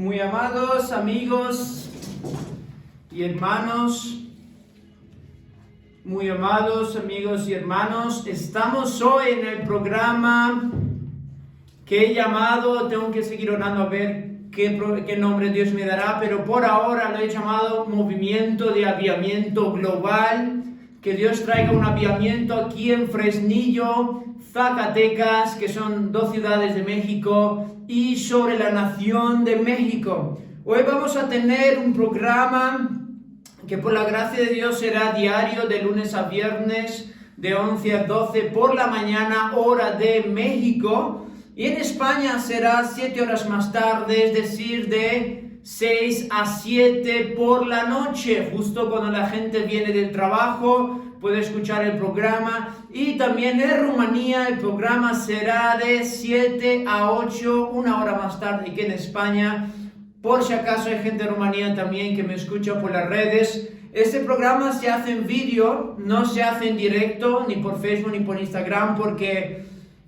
Muy amados amigos y hermanos, estamos hoy en el programa que he llamado, tengo que seguir orando a ver qué nombre Dios me dará, pero por ahora lo he llamado Movimiento de Avivamiento Global. Que Dios traiga un avivamiento aquí en Fresnillo, Zacatecas, que son dos ciudades de México, y sobre la nación de México. Hoy vamos a tener un programa que por la gracia de Dios será diario de lunes a viernes de 11 a 12 por la mañana, hora de México. Y en España será 7 horas más tarde, es decir, de 6 a 7 por la noche, justo cuando la gente viene del trabajo, puede escuchar el programa. Y también en Rumanía el programa será de 7 a 8, una hora más tarde que en España. Por si acaso hay gente de Rumanía también que me escucha por las redes. Este programa se hace en vídeo, no se hace en directo, ni por Facebook ni por Instagram, porque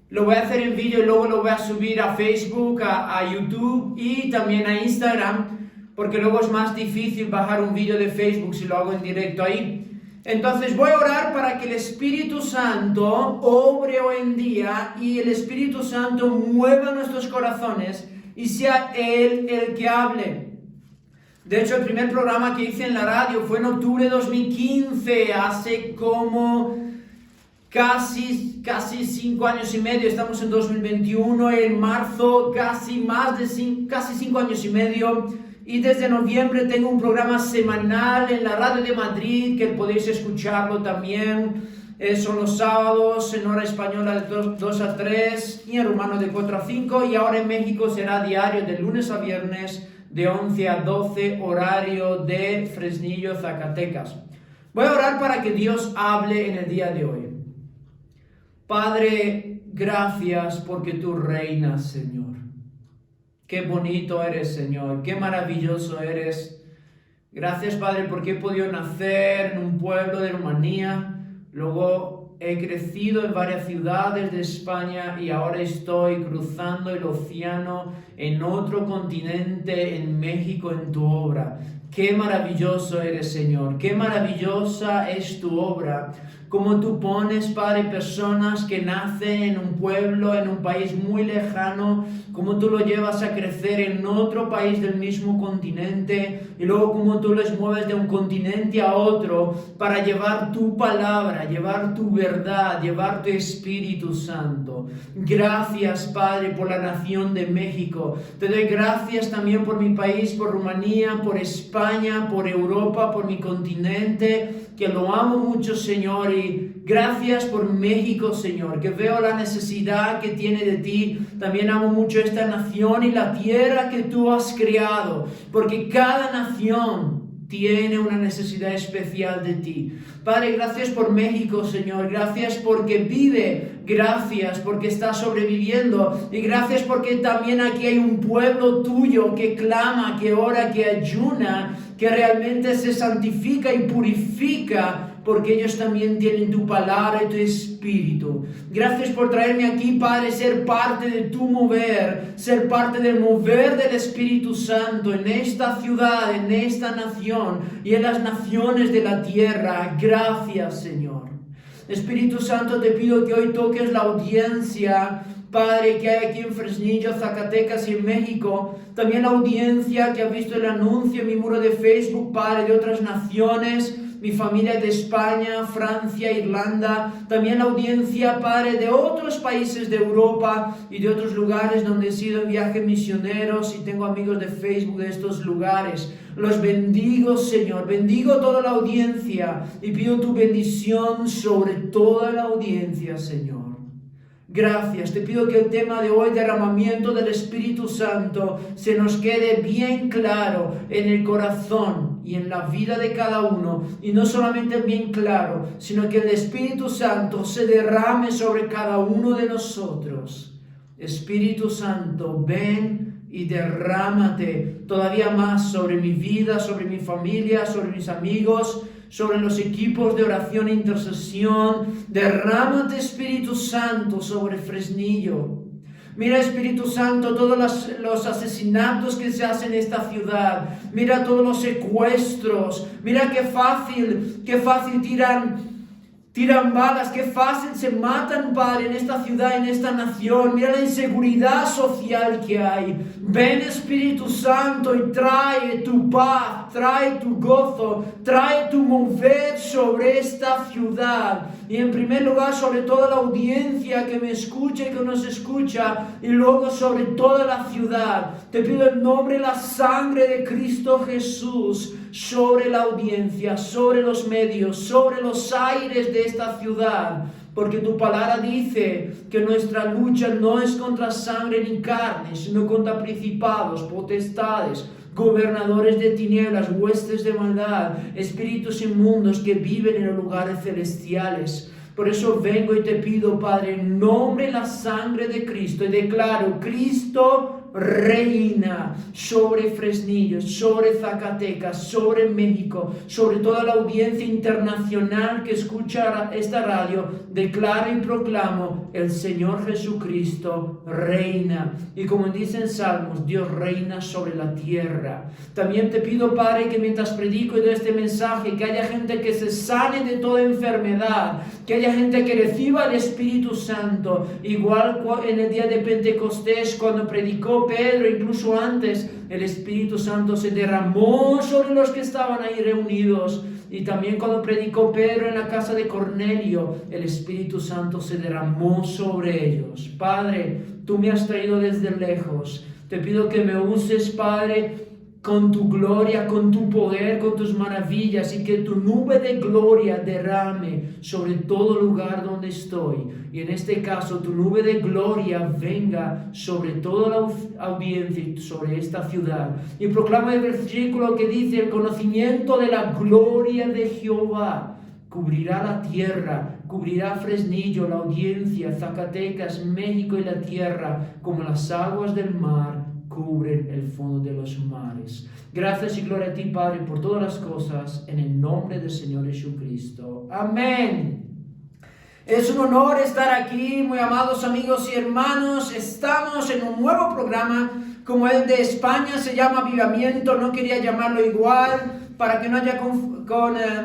lo voy a hacer en vídeo y luego lo voy a subir a Facebook, a YouTube y también a Instagram, porque luego es más difícil bajar un vídeo de Facebook si lo hago en directo ahí. Entonces voy a orar para que el Espíritu Santo obre hoy en día y el Espíritu Santo mueva nuestros corazones y sea Él el que hable. De hecho, el primer programa que hice en la radio fue en octubre de 2015, hace como casi 5 años y medio. Estamos en 2021, en marzo, casi 5 años y medio. Y desde noviembre tengo un programa semanal en la radio de Madrid, que podéis escucharlo también. Son los sábados en hora española de 2 a 3 y en rumano de 4 a 5. Y ahora en México será diario de lunes a viernes de 11 a 12, horario de Fresnillo, Zacatecas. Voy a orar para que Dios hable en el día de hoy. Padre, gracias porque tú reinas, Señor. Qué bonito eres, Señor. Qué maravilloso eres. Gracias, Padre, porque he podido nacer en un pueblo de Rumanía. Luego he crecido en varias ciudades de España y ahora estoy cruzando el océano en otro continente, en México, en tu obra. Qué maravilloso eres, Señor. Qué maravillosa es tu obra. Como tú pones, Padre, personas que nacen en un pueblo, en un país muy lejano, como tú lo llevas a crecer en otro país del mismo continente, y luego como tú les mueves de un continente a otro para llevar tu palabra, llevar tu verdad, llevar tu Espíritu Santo. Gracias, Padre, por la nación de México. Te doy gracias también por mi país, por Rumanía, por España, por Europa, por mi continente, que lo amo mucho, Señor, y gracias por México, Señor, que veo la necesidad que tiene de ti. También amo mucho esta nación y la tierra que tú has creado, porque cada nación tiene una necesidad especial de ti. Padre, gracias por México, Señor. Gracias porque vive. Gracias porque está sobreviviendo. Y gracias porque también aquí hay un pueblo tuyo que clama, que ora, que ayuna, que realmente se santifica y purifica, porque ellos también tienen tu palabra y tu Espíritu. Gracias por traerme aquí, Padre, ser parte de tu mover, ser parte del mover del Espíritu Santo en esta ciudad, en esta nación y en las naciones de la tierra. Gracias, Señor. Espíritu Santo, te pido que hoy toques la audiencia, Padre, que hay aquí en Fresnillo, Zacatecas y en México. También la audiencia que ha visto el anuncio en mi muro de Facebook, Padre, de otras naciones. Mi familia de España, Francia, Irlanda, también la audiencia, Padre, de otros países de Europa y de otros lugares donde he sido en viajes misioneros y tengo amigos de Facebook de estos lugares. Los bendigo, Señor, bendigo toda la audiencia y pido tu bendición sobre toda la audiencia, Señor. Gracias, te pido que el tema de hoy, derramamiento del Espíritu Santo, se nos quede bien claro en el corazón y en la vida de cada uno. Y no solamente bien claro, sino que el Espíritu Santo se derrame sobre cada uno de nosotros. Espíritu Santo, ven y derrámate todavía más sobre mi vida, sobre mi familia, sobre mis amigos, sobre los equipos de oración e intercesión. Derrámate, Espíritu Santo, sobre Fresnillo. Mira, Espíritu Santo, todos los asesinatos que se hacen en esta ciudad. Mira todos los secuestros. Mira qué fácil tiran balas, qué fácil se matan, Padre, en esta ciudad, en esta nación. Mira la inseguridad social que hay. Ven, Espíritu Santo, y trae tu paz, trae tu gozo, trae tu mover sobre esta ciudad. Y en primer lugar, sobre toda la audiencia que me escucha y que nos escucha, y luego sobre toda la ciudad. Te pido en nombre de la sangre de Cristo Jesús, sobre la audiencia, sobre los medios, sobre los aires de esta ciudad, porque tu palabra dice que nuestra lucha no es contra sangre ni carne, sino contra principados, potestades, gobernadores de tinieblas, huestes de maldad, espíritus inmundos que viven en los lugares celestiales. Por eso vengo y te pido, Padre, en nombre de la sangre de Cristo, y declaro: Cristo reina sobre Fresnillo, sobre Zacatecas, sobre México, sobre toda la audiencia internacional que escucha esta radio. Declaro y proclamo: el Señor Jesucristo reina. Y como dicen Salmos, Dios reina sobre la tierra. También te pido, Padre, que mientras predico y doy este mensaje, que haya gente que se sane de toda enfermedad, que haya gente que reciba el Espíritu Santo, igual en el día de Pentecostés, cuando predicó Pedro, incluso antes, el Espíritu Santo se derramó sobre los que estaban ahí reunidos. Y también cuando predicó Pedro en la casa de Cornelio, el Espíritu Santo se derramó sobre ellos. Padre, tú me has traído desde lejos. Te pido que me uses, Padre, con tu gloria, con tu poder, con tus maravillas, y que tu nube de gloria derrame sobre todo lugar donde estoy. Y en este caso, tu nube de gloria venga sobre toda la audiencia y sobre esta ciudad. Y proclama el versículo que dice: el conocimiento de la gloria de Jehová cubrirá la tierra, cubrirá Fresnillo, la audiencia, Zacatecas, México y la tierra, como las aguas del mar cubren el fondo de los mares. Gracias y gloria a ti, Padre, por todas las cosas, en el nombre del Señor Jesucristo. Amén. Es un honor estar aquí, muy amados amigos y hermanos. Estamos en un nuevo programa, como el de España, se llama Avivamiento. No quería llamarlo igual para que no haya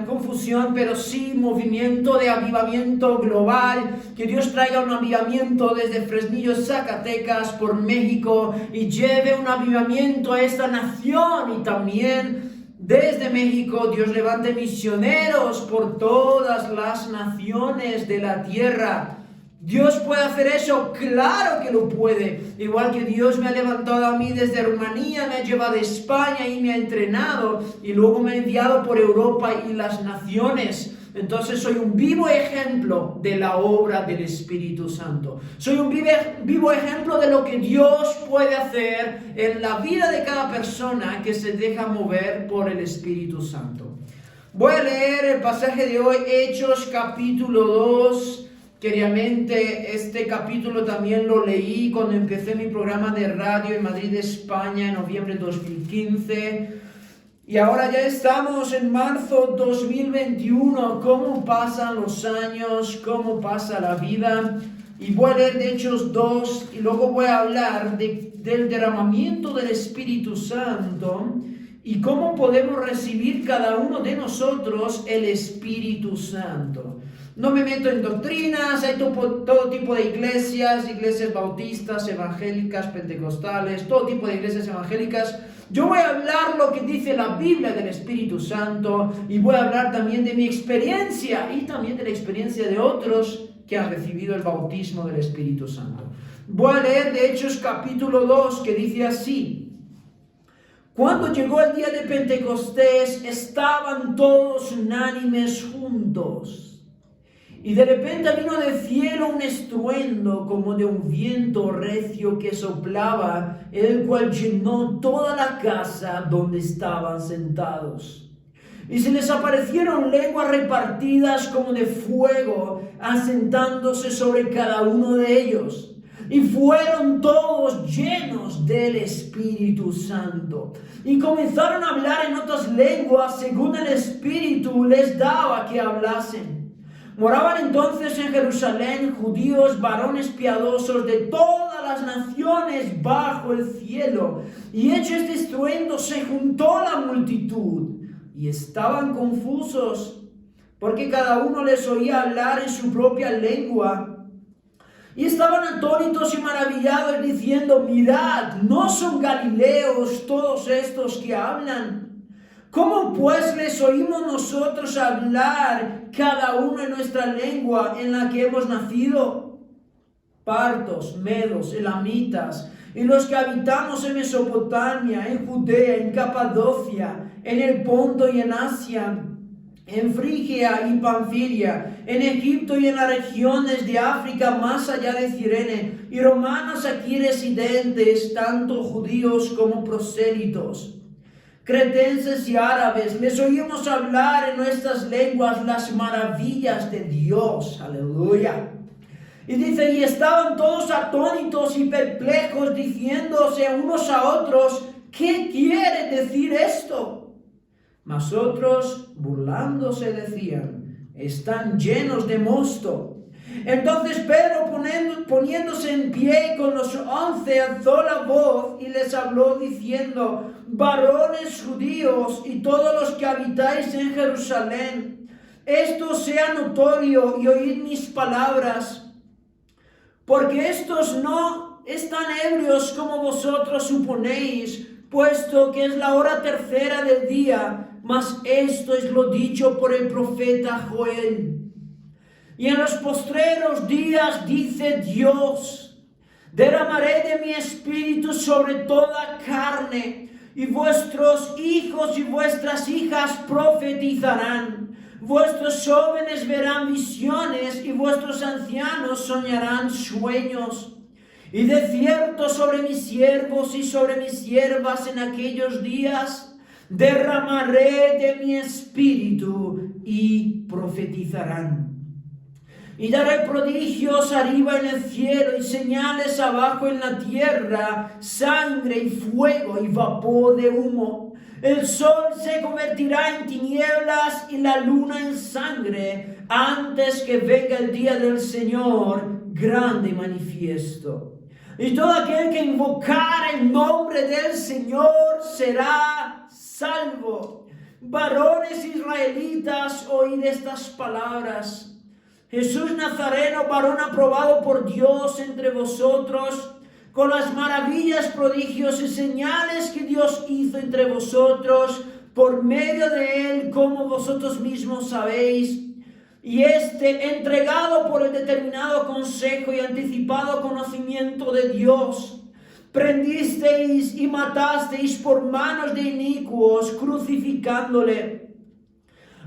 confusión, pero sí movimiento de avivamiento global. Que Dios traiga un avivamiento desde Fresnillo, Zacatecas, por México, y lleve un avivamiento a esta nación. Y también desde México Dios levante misioneros por todas las naciones de la tierra. ¿Dios puede hacer eso? Claro que lo puede. Igual que Dios me ha levantado a mí desde Rumanía, me ha llevado a España y me ha entrenado, y luego me ha enviado por Europa y las naciones. Entonces soy un vivo ejemplo de la obra del Espíritu Santo. Soy un vivo ejemplo de lo que Dios puede hacer en la vida de cada persona que se deja mover por el Espíritu Santo. Voy a leer el pasaje de hoy, Hechos capítulo 2. Queriamente este capítulo también lo leí cuando empecé mi programa de radio en Madrid, España, en noviembre de 2015. Y ahora ya estamos en marzo 2021. ¿Cómo pasan los años? ¿Cómo pasa la vida? Y voy a leer de Hechos 2 y luego voy a hablar del derramamiento del Espíritu Santo y cómo podemos recibir cada uno de nosotros el Espíritu Santo. No me meto en doctrinas, hay todo tipo de iglesias bautistas, evangélicas, pentecostales, todo tipo de iglesias evangélicas. Yo voy a hablar lo que dice la Biblia del Espíritu Santo, y voy a hablar también de mi experiencia y también de la experiencia de otros que han recibido el bautismo del Espíritu Santo. Voy a leer de Hechos capítulo 2, que dice así: cuando llegó el día de Pentecostés, estaban todos unánimes juntos. Y de repente vino del cielo un estruendo como de un viento recio que soplaba, el cual llenó toda la casa donde estaban sentados. Y se les aparecieron lenguas repartidas como de fuego, asentándose sobre cada uno de ellos. Y fueron todos llenos del Espíritu Santo. Y comenzaron a hablar en otras lenguas según el Espíritu les daba que hablasen. Moraban entonces en Jerusalén judíos, varones piadosos de toda las naciones bajo el cielo. Y hecho este estruendo, se juntó la multitud y estaban confusos, porque cada uno les oía hablar en su propia lengua. Y estaban atónitos y maravillados, diciendo: mirad, ¿no son galileos todos estos que hablan? ¿Cómo pues les oímos nosotros hablar, cada uno en nuestra lengua en la que hemos nacido? Partos, medos, elamitas, y los que habitamos en Mesopotamia, en Judea, en Capadocia, en el Ponto y en Asia, en Frigia y Panfilia, en Egipto y en las regiones de África más allá de Cirene, y romanos aquí residentes, tanto judíos como prosélitos, cretenses y árabes, les oímos hablar en nuestras lenguas las maravillas de Dios. Aleluya. Y dice: y estaban todos atónitos y perplejos, diciéndose unos a otros: ¿qué quiere decir esto? Mas otros, burlándose, decían: están llenos de mosto. Entonces Pedro, poniéndose en pie con los 11, alzó la voz y les habló diciendo: varones judíos y todos los que habitáis en Jerusalén, esto sea notorio y oíd mis palabras, porque estos no están ebrios como vosotros suponéis, puesto que es la hora tercera del día. Mas esto es lo dicho por el profeta Joel. Y en los postreros días, dice Dios, derramaré de mi espíritu sobre toda carne, y vuestros hijos y vuestras hijas profetizarán. Vuestros jóvenes verán visiones, y vuestros ancianos soñarán sueños. Y de cierto sobre mis siervos y sobre mis siervas en aquellos días derramaré de mi espíritu y profetizarán. Y daré prodigios arriba en el cielo y señales abajo en la tierra, sangre y fuego y vapor de humo. El sol se convertirá en tinieblas y la luna en sangre, antes que venga el día del Señor grande y manifiesto. Y todo aquel que invocar el nombre del Señor será salvo. Varones israelitas, oíd estas palabras. Jesús Nazareno, varón aprobado por Dios entre vosotros, con las maravillas, prodigios y señales que Dios hizo entre vosotros, por medio de él, como vosotros mismos sabéis. Y entregado por el determinado consejo y anticipado conocimiento de Dios, prendisteis y matasteis por manos de inicuos, crucificándole,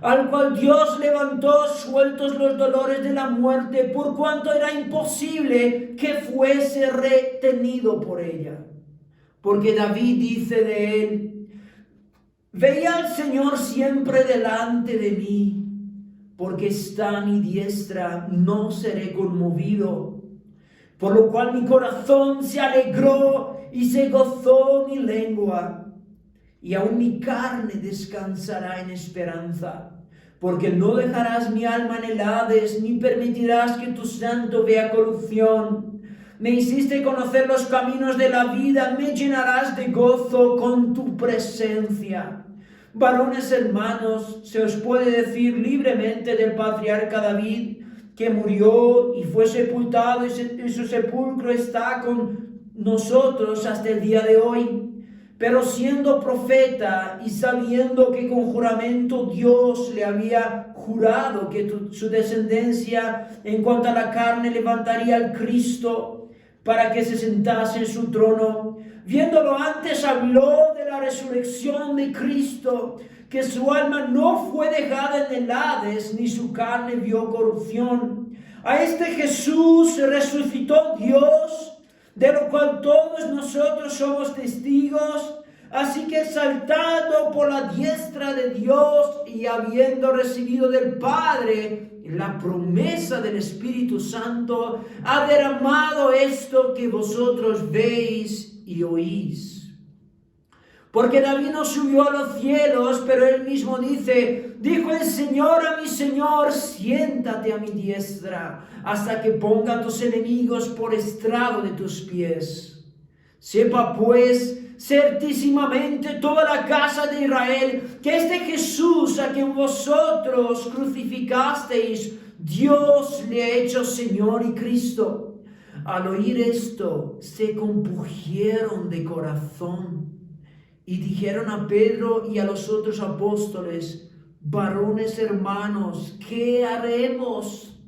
al cual Dios levantó sueltos los dolores de la muerte, por cuanto era imposible que fuese retenido por ella. Porque David dice de él: veía al Señor siempre delante de mí, porque está a mi diestra, no seré conmovido. Por lo cual mi corazón se alegró y se gozó mi lengua. Y aún mi carne descansará en esperanza. Porque no dejarás mi alma en el Hades, ni permitirás que tu santo vea corrupción. Me hiciste conocer los caminos de la vida, me llenarás de gozo con tu presencia. Varones hermanos, se os puede decir libremente del patriarca David, que murió y fue sepultado, y su sepulcro está con nosotros hasta el día de hoy. Pero siendo profeta y sabiendo que con juramento Dios le había jurado que su descendencia en cuanto a la carne levantaría al Cristo para que se sentase en su trono, viéndolo antes habló de la resurrección de Cristo, que su alma no fue dejada en el Hades, ni su carne vio corrupción. A este Jesús resucitó Dios, de lo cual todos nosotros somos testigos. Así que saltando por la diestra de Dios y habiendo recibido del Padre la promesa del Espíritu Santo, ha derramado esto que vosotros veis y oís. Porque David no subió a los cielos, pero él mismo dice, dijo el Señor a mi Señor, siéntate a mi diestra, hasta que ponga a tus enemigos por estrado de tus pies. Sepa pues certísimamente toda la casa de Israel, que este Jesús a quien vosotros crucificasteis, Dios le ha hecho Señor y Cristo. Al oír esto, se compungieron de corazón y dijeron a Pedro y a los otros apóstoles, varones hermanos, ¿qué haremos?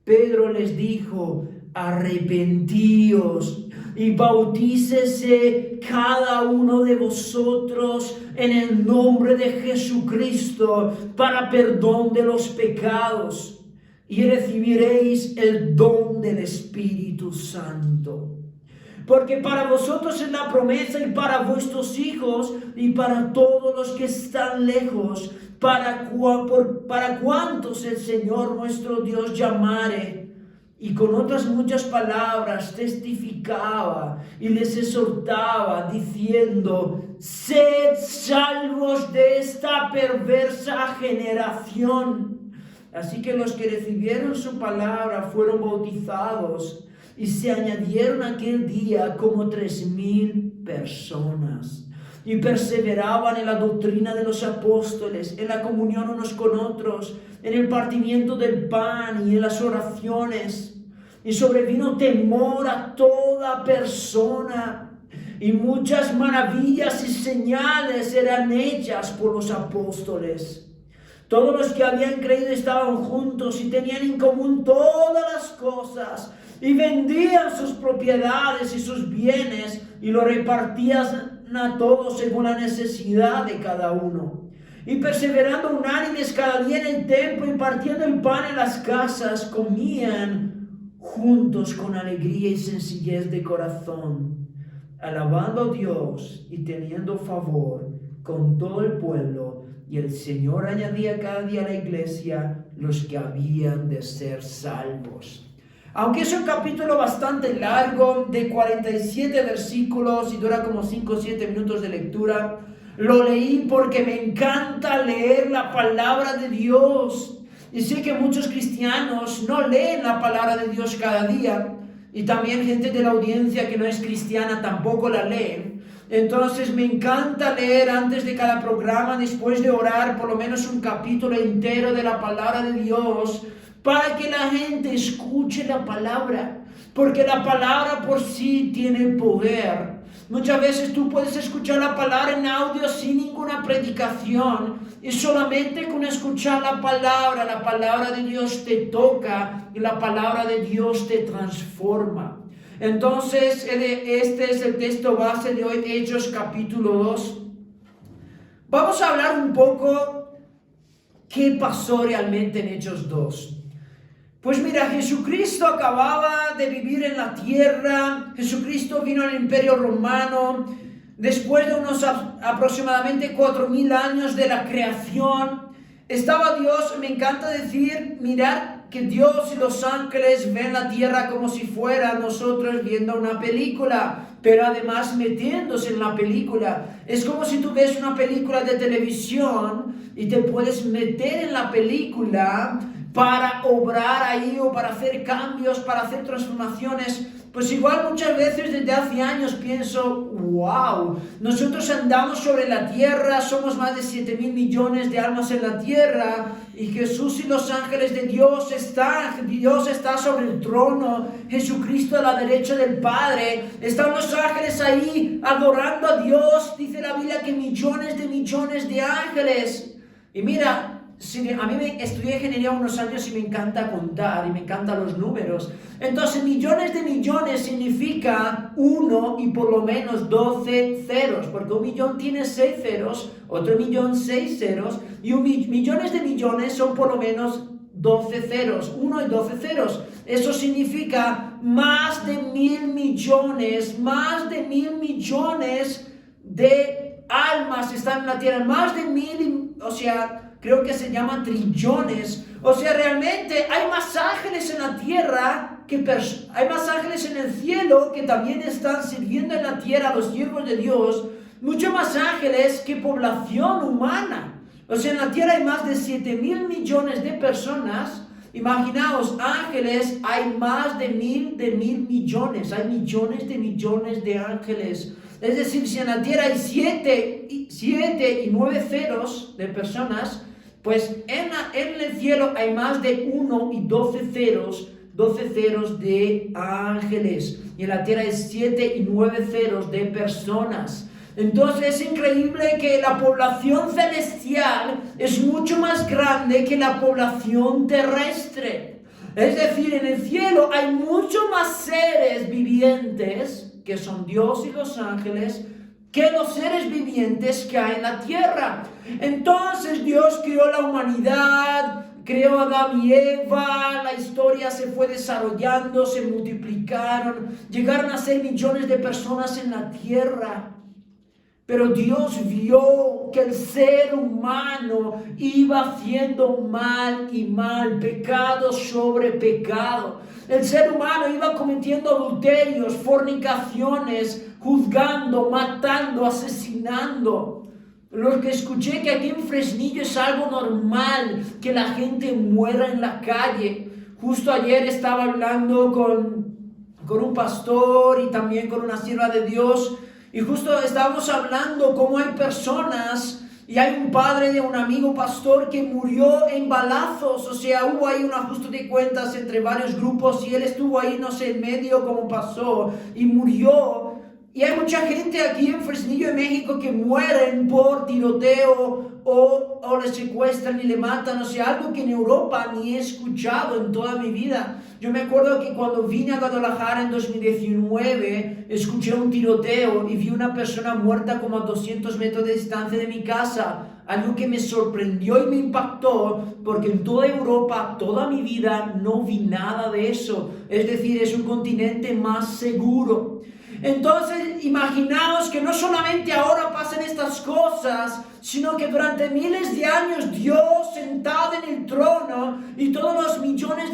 Pedro les dijo, arrepentíos y bautícese cada uno de vosotros en el nombre de Jesucristo para perdón de los pecados y recibiréis el don del Espíritu Santo. Porque para vosotros es la promesa y para vuestros hijos y para todos los que están lejos, para cuantos el Señor nuestro Dios llamare. Y con otras muchas palabras testificaba y les exhortaba diciendo, sed salvos de esta perversa generación. Así que los que recibieron su palabra fueron bautizados y se añadieron aquel día como 3,000 personas. Y perseveraban en la doctrina de los apóstoles, en la comunión unos con otros, en el partimiento del pan y en las oraciones. Y sobrevino temor a toda persona. Y muchas maravillas y señales eran hechas por los apóstoles. Todos los que habían creído estaban juntos y tenían en común todas las cosas. Y vendían sus propiedades y sus bienes y lo repartían a todos según la necesidad de cada uno. Y perseverando unánimes cada día en el templo y partiendo el pan en las casas, comían juntos con alegría y sencillez de corazón, alabando a Dios y teniendo favor con todo el pueblo. Y el Señor añadía cada día a la iglesia los que habían de ser salvos. Aunque es un capítulo bastante largo, de 47 versículos y dura como 5 o 7 minutos de lectura, lo leí porque me encanta leer la palabra de Dios. Y sé que muchos cristianos no leen la palabra de Dios cada día, y también gente de la audiencia que no es cristiana tampoco la lee. Entonces me encanta leer antes de cada programa, después de orar, por lo menos un capítulo entero de la palabra de Dios, para que la gente escuche la palabra, porque la palabra por sí tiene poder. Muchas veces tú puedes escuchar la palabra en audio sin ninguna predicación, y solamente con escuchar la palabra de Dios te toca y la palabra de Dios te transforma. Entonces, este es el texto base de hoy, Hechos capítulo 2. Vamos a hablar un poco qué pasó realmente en Hechos 2. Pues mira, Jesucristo acababa de vivir en la tierra. Jesucristo vino al Imperio Romano después de unos aproximadamente 4,000 años de la creación. Estaba Dios, me encanta decir, mirad que Dios y los ángeles ven la tierra como si fuera nosotros viendo una película, pero además metiéndose en la película. Es como si tú ves una película de televisión y te puedes meter en la película para obrar ahí o para hacer cambios, para hacer transformaciones. Pues igual muchas veces desde hace años pienso, wow, nosotros andamos sobre la tierra, somos más de 7,000 millones de almas en la tierra, y Jesús y los ángeles de Dios está sobre el trono, Jesucristo a la derecha del Padre, están los ángeles ahí adorando a Dios. Dice la Biblia que millones de ángeles. Y mira, a mí estudié ingeniería unos años y me encanta contar y me encantan los números. Entonces, millones de millones significa 1 y por lo menos 12 ceros, porque 1 millón tiene 6 ceros, otro millón 6 ceros, y millones de millones son por lo menos 12 ceros, 1 y 12 ceros. Eso significa más de 1,000 millones de almas están en la tierra, más de 1,000, o sea, creo que se llama trillones. O sea, realmente hay más ángeles en la tierra hay más ángeles en el cielo que también están sirviendo en la tierra a los siervos de Dios, mucho más ángeles que población humana. O sea, en la tierra hay más de 7,000 millones de personas. Imaginaos, ángeles, hay más de mil millones, hay millones de ángeles. Es decir, si en la tierra hay 7 y 9 ceros de personas, pues en el cielo hay más de 1 y 12 ceros de ángeles. Y en la tierra hay 7 y 9 ceros de personas. Entonces es increíble que la población celestial es mucho más grande que la población terrestre. Es decir, en el cielo hay mucho más seres vivientes, que son Dios y los ángeles, que los seres vivientes que hay en la tierra. Entonces Dios creó la humanidad, creó a Adán y Eva, la historia se fue desarrollando, se multiplicaron, llegaron a ser millones de personas en la tierra. Pero Dios vio que el ser humano iba haciendo mal y mal, pecado sobre pecado. El ser humano iba cometiendo adulterios, fornicaciones, juzgando, matando, asesinando. Lo que escuché que aquí en Fresnillo es algo normal, que la gente muera en la calle. Justo ayer estaba hablando con un pastor y también con una sierva de Dios. Y justo estábamos hablando cómo hay personas, y hay un padre de un amigo pastor que murió en balazos. O sea, hubo ahí un ajuste de cuentas entre varios grupos y él estuvo ahí, no sé, en medio como pasó, y murió. Y hay mucha gente aquí en Fresnillo, en México, que mueren por tiroteo o les secuestran y le matan. O sea, algo que en Europa ni he escuchado en toda mi vida. Yo me acuerdo que cuando vine a Guadalajara en 2019, escuché un tiroteo y vi una persona muerta como a 200 metros de distancia de mi casa. Algo que me sorprendió y me impactó, porque en toda Europa, toda mi vida, no vi nada de eso. Es decir, es un continente más seguro. Entonces, imaginaos que no solamente ahora pasan estas cosas, sino que durante miles de años Dios sentado en el trono y todos los millones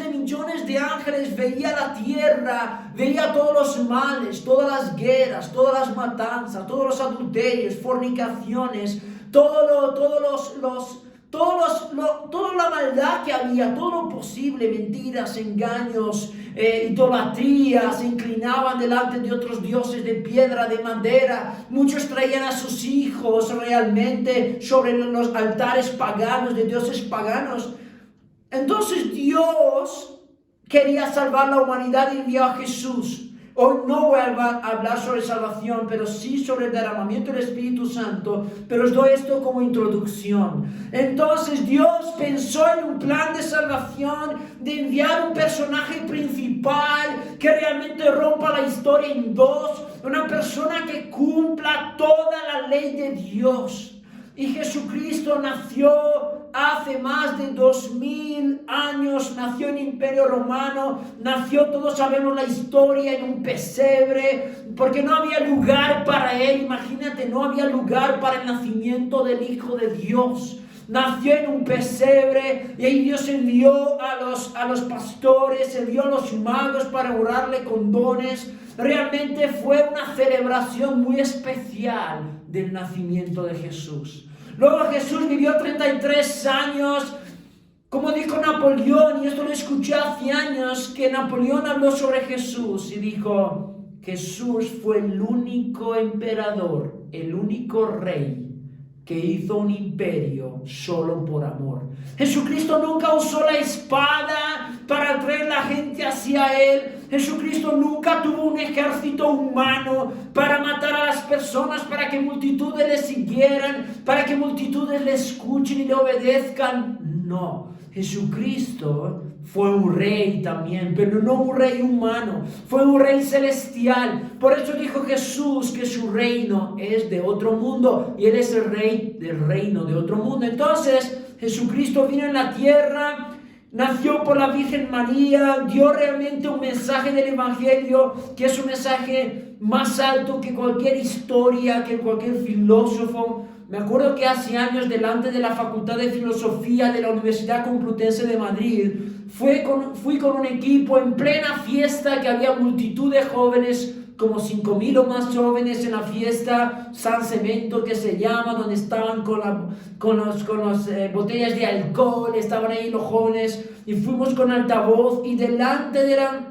de ángeles veía la tierra, veía todos los males, todas las guerras, todas las matanzas, todos los adulterios, fornicaciones, toda la maldad que había, todo lo posible, mentiras, engaños, idolatría, se inclinaban delante de otros dioses de piedra, de madera. Muchos traían a sus hijos realmente sobre los altares paganos, de dioses paganos. Entonces Dios quería salvar la humanidad y envió a Jesús. Hoy no voy a hablar sobre salvación, pero sí sobre el derramamiento del Espíritu Santo, pero os doy esto como introducción. Entonces Dios pensó en un plan de salvación, de enviar un personaje principal que realmente rompa la historia en dos, una persona que cumpla toda la ley de Dios. Y Jesucristo nació hace más de 2000 años, nació en el Imperio Romano, nació, todos sabemos la historia, en un pesebre, porque no había lugar para él. Imagínate, no había lugar para el nacimiento del Hijo de Dios. Nació en un pesebre y ahí Dios envió a los pastores, envió a los magos para orarle con dones. Realmente fue una celebración muy especial del nacimiento de Jesús. Luego Jesús vivió 33 años, como dijo Napoleón, y esto lo escuché hace años, que Napoleón habló sobre Jesús y dijo: Jesús fue el único emperador, el único rey que hizo un imperio solo por amor. Jesucristo nunca usó la espada para atraer la gente hacia él. Jesucristo nunca tuvo un ejército humano para matar a las personas, para que multitudes le siguieran, para que multitudes le escuchen y le obedezcan. No, Jesucristo fue un rey también, pero no un rey humano, fue un rey celestial. Por eso dijo Jesús que su reino es de otro mundo y él es el rey del reino de otro mundo. Entonces Jesucristo vino en la tierra, nació por la Virgen María, dio realmente un mensaje del Evangelio que es un mensaje más alto que cualquier historia, que cualquier filósofo. Me acuerdo que hace años, delante de la Facultad de Filosofía de la Universidad Complutense de Madrid, fui con un equipo en plena fiesta, que había multitud de jóvenes como 5,000 o más jóvenes en la fiesta San Cemento, que se llama, donde estaban con las botellas de alcohol, estaban ahí los jóvenes, y fuimos con altavoz, y delante de la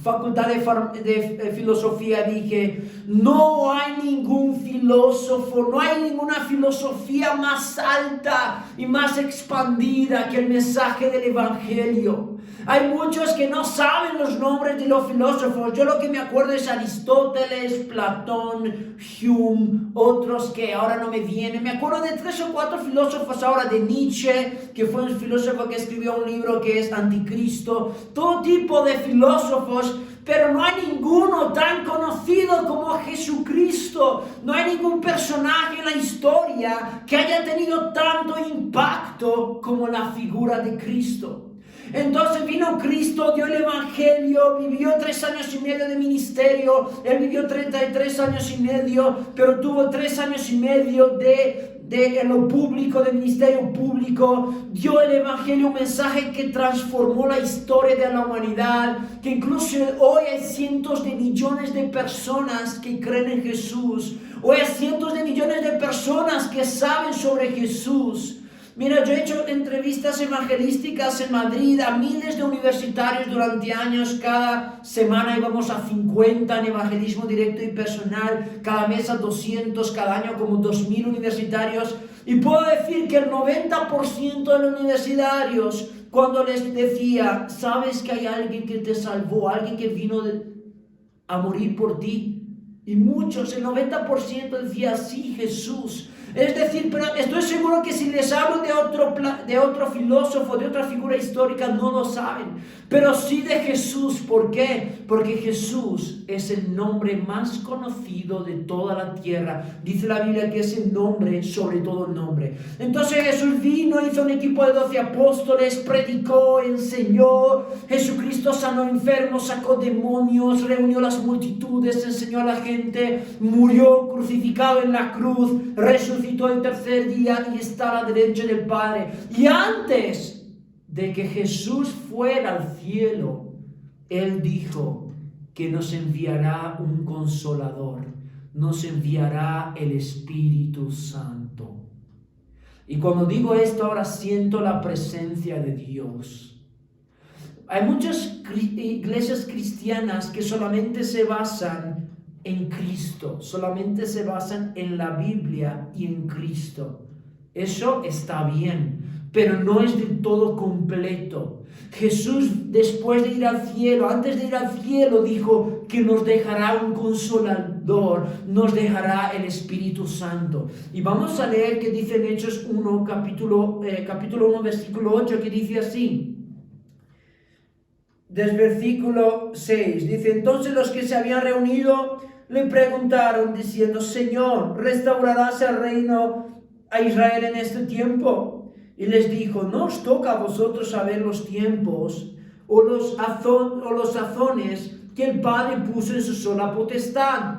facultad de filosofía dije: no hay ningún filósofo, no hay ninguna filosofía más alta y más expandida que el mensaje del Evangelio. Hay muchos que no saben los nombres de los filósofos. Yo lo que me acuerdo es Aristóteles, Platón, Hume, otros que ahora no me vienen. Me acuerdo de 3 o 4 filósofos ahora, de Nietzsche, que fue un filósofo que escribió un libro que es Anticristo. Todo tipo de filósofos, pero no hay ninguno tan conocido como Jesucristo. No hay ningún personaje en la historia que haya tenido tanto impacto como la figura de Cristo. Entonces vino Cristo, dio el Evangelio, vivió 3 años y medio de ministerio. Él vivió 33 años y medio, pero tuvo 3 años y medio de lo público, de ministerio público. Dio el Evangelio, un mensaje que transformó la historia de la humanidad, que incluso hoy hay cientos de millones de personas que creen en Jesús. Hoy hay cientos de millones de personas que saben sobre Jesús. Mira, yo he hecho entrevistas evangelísticas en Madrid a miles de universitarios durante años. Cada semana íbamos a 50 en evangelismo directo y personal, cada mes a 200, cada año como 2,000 universitarios. Y puedo decir que el 90% de los universitarios, cuando les decía: ¿sabes que hay alguien que te salvó, alguien que vino a morir por ti? Y muchos, el 90% decía: sí, Jesús. Es decir, pero estoy seguro que si les hablo de otro filósofo, de otra figura histórica, no lo saben. Pero sí de Jesús. ¿Por qué? Porque Jesús es el nombre más conocido de toda la tierra. Dice la Biblia que es el nombre sobre todo el nombre. Entonces Jesús vino, hizo un equipo de 12 apóstoles, predicó, enseñó. Jesucristo sanó enfermos, sacó demonios, reunió las multitudes, enseñó a la gente, murió crucificado en la cruz, resucitó el tercer día y está a la derecha del Padre. Y antes de que Jesús fuera al cielo, Él dijo que nos enviará un consolador, nos enviará el Espíritu Santo. Y cuando digo esto, ahora siento la presencia de Dios. Hay muchas iglesias cristianas que solamente se basan en Cristo, solamente se basan en la Biblia y en Cristo. Eso está bien, pero no es del todo completo. Jesús, después de ir al cielo, antes de ir al cielo, dijo que nos dejará un consolador, nos dejará el Espíritu Santo. Y vamos a leer que dice en Hechos 1, capítulo 1, versículo 8, que dice así. Desde versículo 6, dice: entonces los que se habían reunido le preguntaron diciendo: Señor, ¿restaurarás el reino a Israel en este tiempo? Y les dijo: no os toca a vosotros saber los tiempos o los sazones que el Padre puso en su sola potestad,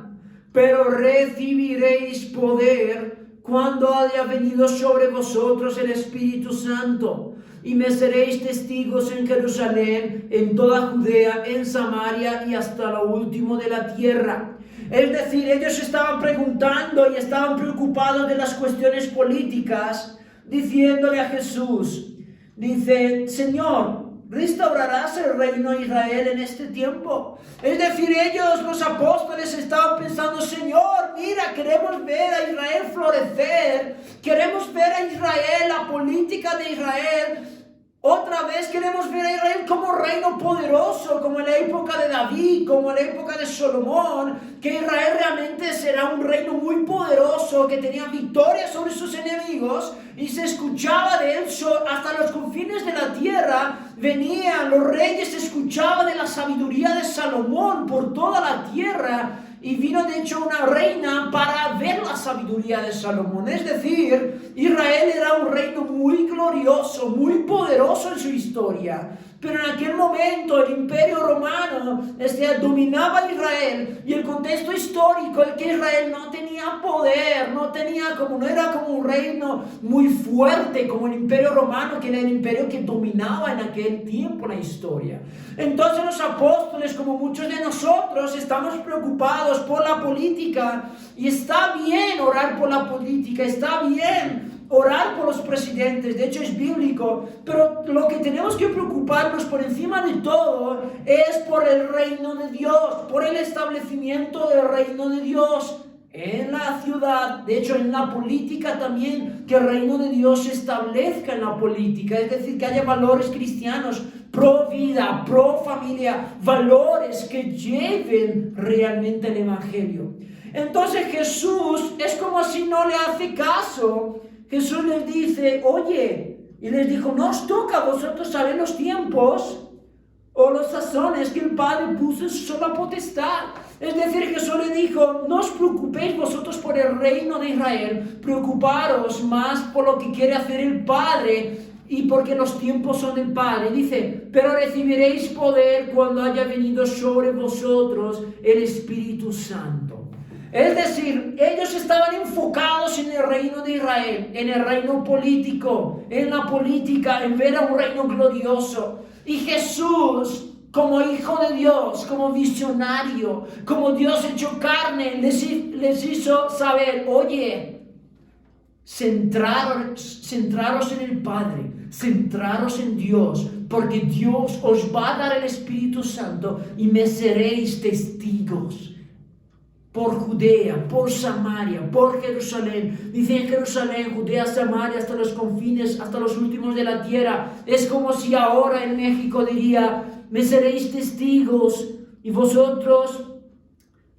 pero recibiréis poder cuando haya venido sobre vosotros el Espíritu Santo. Y me seréis testigos en Jerusalén, en toda Judea, en Samaria y hasta lo último de la tierra. Es decir, ellos estaban preguntando y estaban preocupados de las cuestiones políticas, diciéndole a Jesús, dice: Señor, ¿restaurarás el reino de Israel en este tiempo? Es decir, ellos, los apóstoles, estaban pensando: Señor, mira, queremos ver a Israel florecer, queremos ver a Israel, la política de Israel. Otra vez queremos ver a Israel como reino poderoso, como en la época de David, como en la época de Salomón, que Israel realmente será un reino muy poderoso, que tenía victoria sobre sus enemigos y se escuchaba de él hasta los confines de la tierra. Venían los reyes, escuchaban de la sabiduría de Salomón por toda la tierra. Y vino de hecho una reina para ver la sabiduría de Salomón. Es decir, Israel era un reino muy glorioso, muy poderoso en su historia. Pero en aquel momento el imperio romano romano dominaba Israel, y el contexto histórico es que Israel no tenía poder, no era como un reino muy fuerte como el imperio romano, que era el imperio que dominaba en aquel tiempo la historia. Entonces los apóstoles, como muchos de nosotros, estamos preocupados por la política, y está bien orar por la política, está bien orar por los presidentes, de hecho es bíblico, pero lo que tenemos que preocuparnos por encima de todo es por el reino de Dios, por el establecimiento del reino de Dios en la ciudad, de hecho en la política también, que el reino de Dios se establezca en la política, es decir, que haya valores cristianos pro vida, pro familia, valores que lleven realmente el evangelio. Entonces Jesús es como si no le hace caso. Jesús les dice, oye, y les dijo, no os toca a vosotros saber los tiempos o los sazones que el Padre puso en su sola potestad. Es decir, Jesús le dijo, no os preocupéis vosotros por el reino de Israel, preocuparos más por lo que quiere hacer el Padre y porque los tiempos son del Padre. Dice, pero recibiréis poder cuando haya venido sobre vosotros el Espíritu Santo. Es decir, ellos estaban enfocados en el reino de Israel, en el reino político, en la política, en ver a un reino glorioso. Y Jesús, como Hijo de Dios, como visionario, como Dios hecho carne, les hizo saber, oye, centraros en el Padre, centraros en Dios, porque Dios os va a dar el Espíritu Santo y me seréis testigos. Por Judea, por Samaria, por Jerusalén. Dice en Jerusalén, Judea, Samaria, hasta los confines, hasta los últimos de la tierra. Es como si ahora en México diría, me seréis testigos y vosotros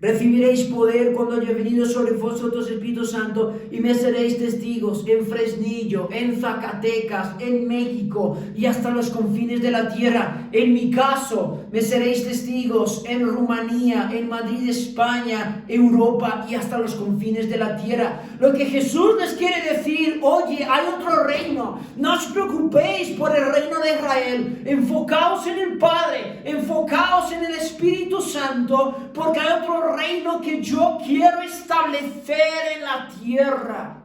recibiréis poder cuando haya venido sobre vosotros el Espíritu Santo y me seréis testigos en Fresnillo, en Zacatecas, en México y hasta los confines de la tierra. En mi caso, me seréis testigos en Rumanía, en Madrid, España, Europa y hasta los confines de la tierra. Lo que Jesús les quiere decir, oye, hay otro reino. No os preocupéis por el reino de Israel. Enfocaos en el Padre, enfocaos en el Espíritu Santo, porque hay otro reino que yo quiero establecer en la tierra.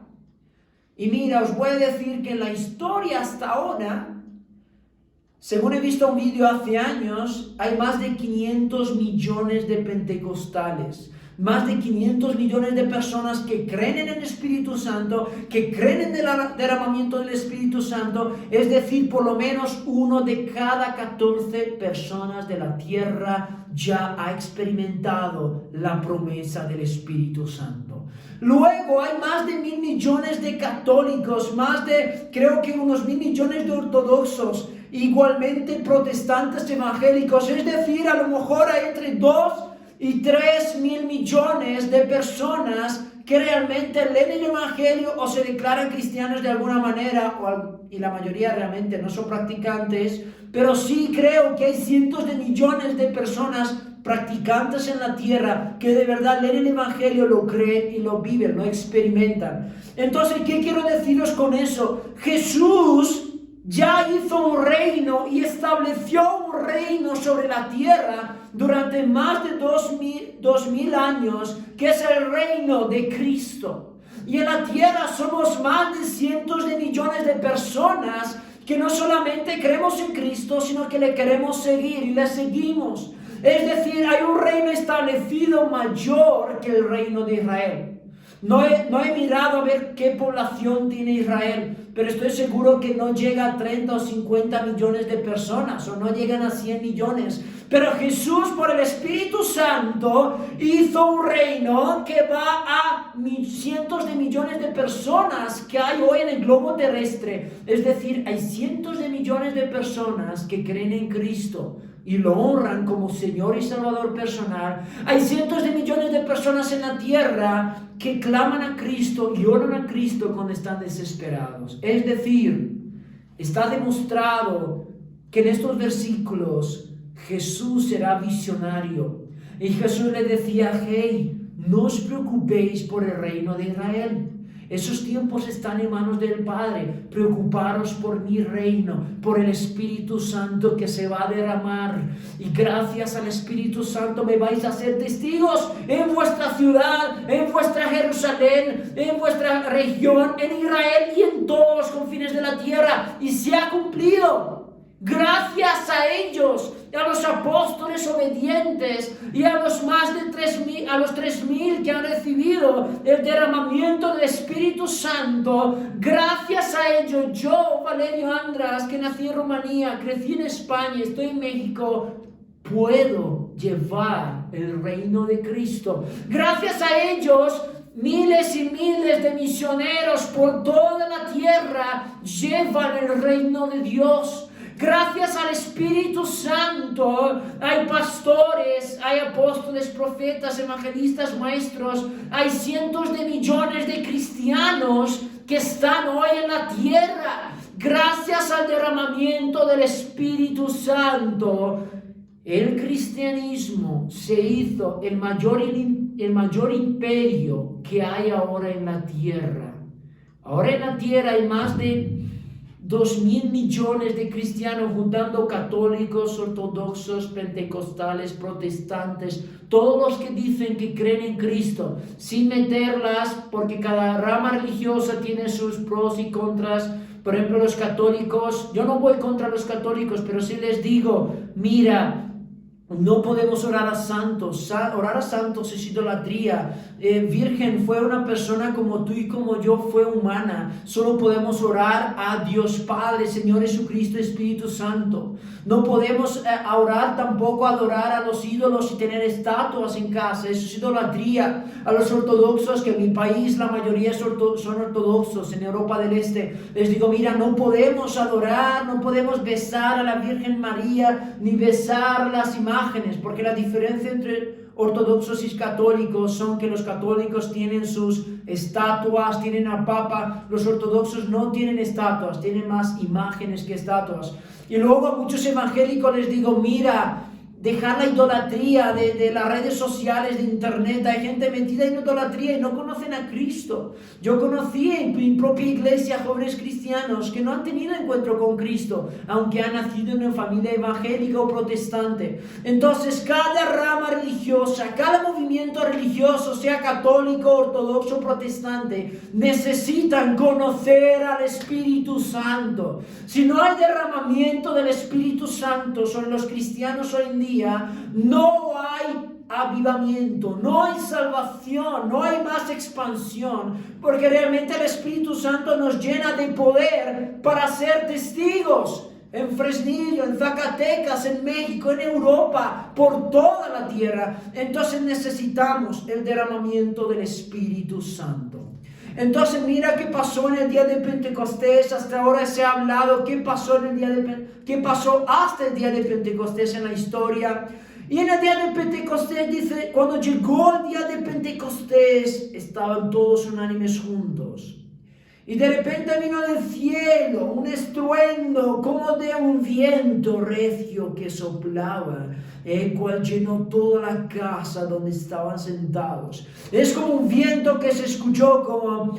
Y mira, os voy a decir que en la historia hasta ahora, según he visto un vídeo hace años, hay más de 500 millones de pentecostales, más de 500 millones de personas que creen en el Espíritu Santo, que creen en el derramamiento del Espíritu Santo, es decir, por lo menos 1 de cada 14 personas de la tierra ya ha experimentado la promesa del Espíritu Santo. Luego hay más de 1.000 millones de católicos, creo que unos 1.000 millones de ortodoxos, igualmente protestantes evangélicos, es decir, a lo mejor hay entre 2 y 3.000 millones de personas que realmente leen el Evangelio o se declaran cristianos de alguna manera, y la mayoría realmente no son practicantes, pero sí creo que hay cientos de millones de personas practicantes en la tierra que de verdad leen el Evangelio, lo creen y lo viven, lo experimentan. Entonces, ¿qué quiero deciros con eso? Jesús ya hizo un reino y estableció un reino sobre la tierra durante más de 2000 años, que es el reino de Cristo. Y en la tierra somos más de cientos de millones de personas que no solamente creemos en Cristo, sino que le queremos seguir y le seguimos. Es decir, hay un reino establecido mayor que el reino de Israel. No he mirado a ver qué población tiene Israel, pero estoy seguro que no llega a 30 o 50 millones de personas, o no llegan a 100 millones. Pero Jesús, por el Espíritu Santo, hizo un reino que va a cientos de millones de personas que hay hoy en el globo terrestre. Es decir, hay cientos de millones de personas que creen en Cristo y lo honran como Señor y Salvador personal. Hay cientos de millones de personas en la tierra que claman a Cristo y oran a Cristo cuando están desesperados. Es decir, está demostrado que en estos versículos Jesús será visionario. Y Jesús le decía, hey, no os preocupéis por el reino de Israel. Esos tiempos están en manos del Padre. Preocuparos por mi reino, por el Espíritu Santo que se va a derramar. Y gracias al Espíritu Santo me vais a ser testigos en vuestra ciudad, en vuestra Jerusalén, en vuestra región, en Israel y en todos los confines de la tierra. Y se ha cumplido. Gracias a ellos, a los apóstoles obedientes y a los más de 3.000, a los 3.000 que han recibido el derramamiento del Espíritu Santo, gracias a ellos, yo, Valerio Andras, que nací en Rumanía, crecí en España, estoy en México, puedo llevar el reino de Cristo. Gracias a ellos, miles y miles de misioneros por toda la tierra llevan el reino de Dios. Gracias al Espíritu Santo hay pastores, hay apóstoles, profetas, evangelistas, maestros, hay cientos de millones de cristianos que están hoy en la tierra. Gracias al derramamiento del Espíritu Santo, el cristianismo se hizo el mayor imperio que hay ahora en la tierra. Ahora en la tierra hay más de 2.000 millones de cristianos, juntando católicos, ortodoxos, pentecostales, protestantes, todos los que dicen que creen en Cristo, sin meterlas, porque cada rama religiosa tiene sus pros y contras. Por ejemplo, los católicos, yo no voy contra los católicos, pero sí les digo, mira, no podemos orar a santos. Orar a santos es idolatría. Virgen fue una persona como tú y como yo, fue humana. Solo podemos orar a Dios Padre, Señor Jesucristo, Espíritu Santo. No podemos orar tampoco, adorar a los ídolos y tener estatuas en casa. Eso es idolatría. A los ortodoxos, que en mi país la mayoría son ortodoxos, en Europa del Este, les digo, mira, no podemos adorar, no podemos besar a la Virgen María, ni besar las imágenes, porque la diferencia entre ortodoxos y católicos son que los católicos tienen sus estatuas, tienen al Papa. Los ortodoxos no tienen estatuas, tienen más imágenes que estatuas. Y luego a muchos evangélicos les digo, mira, dejar la idolatría de las redes sociales, de internet. Hay gente metida en idolatría y no conocen a Cristo. Yo conocí en mi propia iglesia jóvenes cristianos que no han tenido encuentro con Cristo, aunque han nacido en una familia evangélica o protestante. Entonces, cada rama religiosa, cada movimiento religioso, sea católico, ortodoxo o protestante, necesitan conocer al Espíritu Santo. Si no hay derramamiento del Espíritu Santo sobre los cristianos hoy en día, no hay avivamiento, no hay salvación, no hay más expansión, porque realmente el Espíritu Santo nos llena de poder para ser testigos en Fresnillo, en Zacatecas, en México, en Europa, por toda la tierra. Entonces necesitamos el derramamiento del Espíritu Santo. Entonces mira qué pasó en el día de Pentecostés. Hasta ahora se ha hablado qué pasó hasta el día de Pentecostés en la historia. Y en el día de Pentecostés dice, cuando llegó el día de Pentecostés, estaban todos unánimes juntos. Y de repente vino del cielo un estruendo como de un viento recio que soplaba, el cual llenó toda la casa donde estaban sentados. Es como un viento que se escuchó como...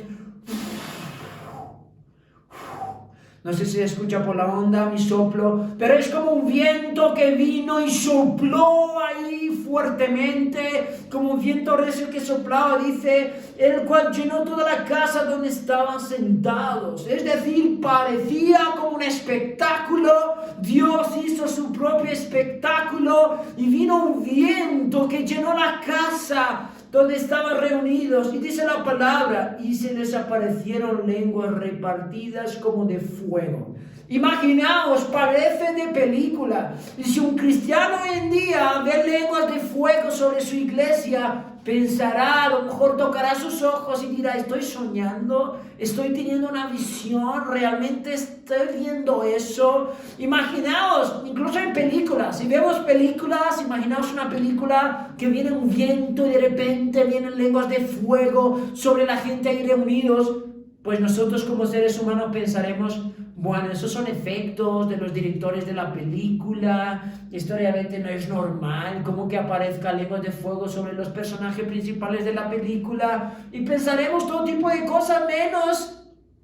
No sé si se escucha por la onda mi soplo, pero es como un viento que vino y sopló ahí fuertemente, como un viento recio que soplaba, dice, el cual llenó toda la casa donde estaban sentados. Es decir, parecía como un espectáculo. Dios hizo su propio espectáculo y vino un viento que llenó la casa donde estaban reunidos, y dice la palabra, y se les aparecieron lenguas repartidas como de fuego. Imaginaos, parece de película. Y si un cristiano hoy en día ve lenguas de fuego sobre su iglesia, pensará, a lo mejor tocará sus ojos y dirá, estoy soñando, estoy teniendo una visión, realmente estoy viendo eso. Imaginaos, incluso en películas, si vemos películas, imaginaos una película que viene un viento y de repente vienen lenguas de fuego sobre la gente ahí reunidos. Pues nosotros como seres humanos pensaremos, bueno, esos son efectos de los directores de la película, esto realmente no es normal, como que aparezca lenguas de fuego sobre los personajes principales de la película, y pensaremos todo tipo de cosas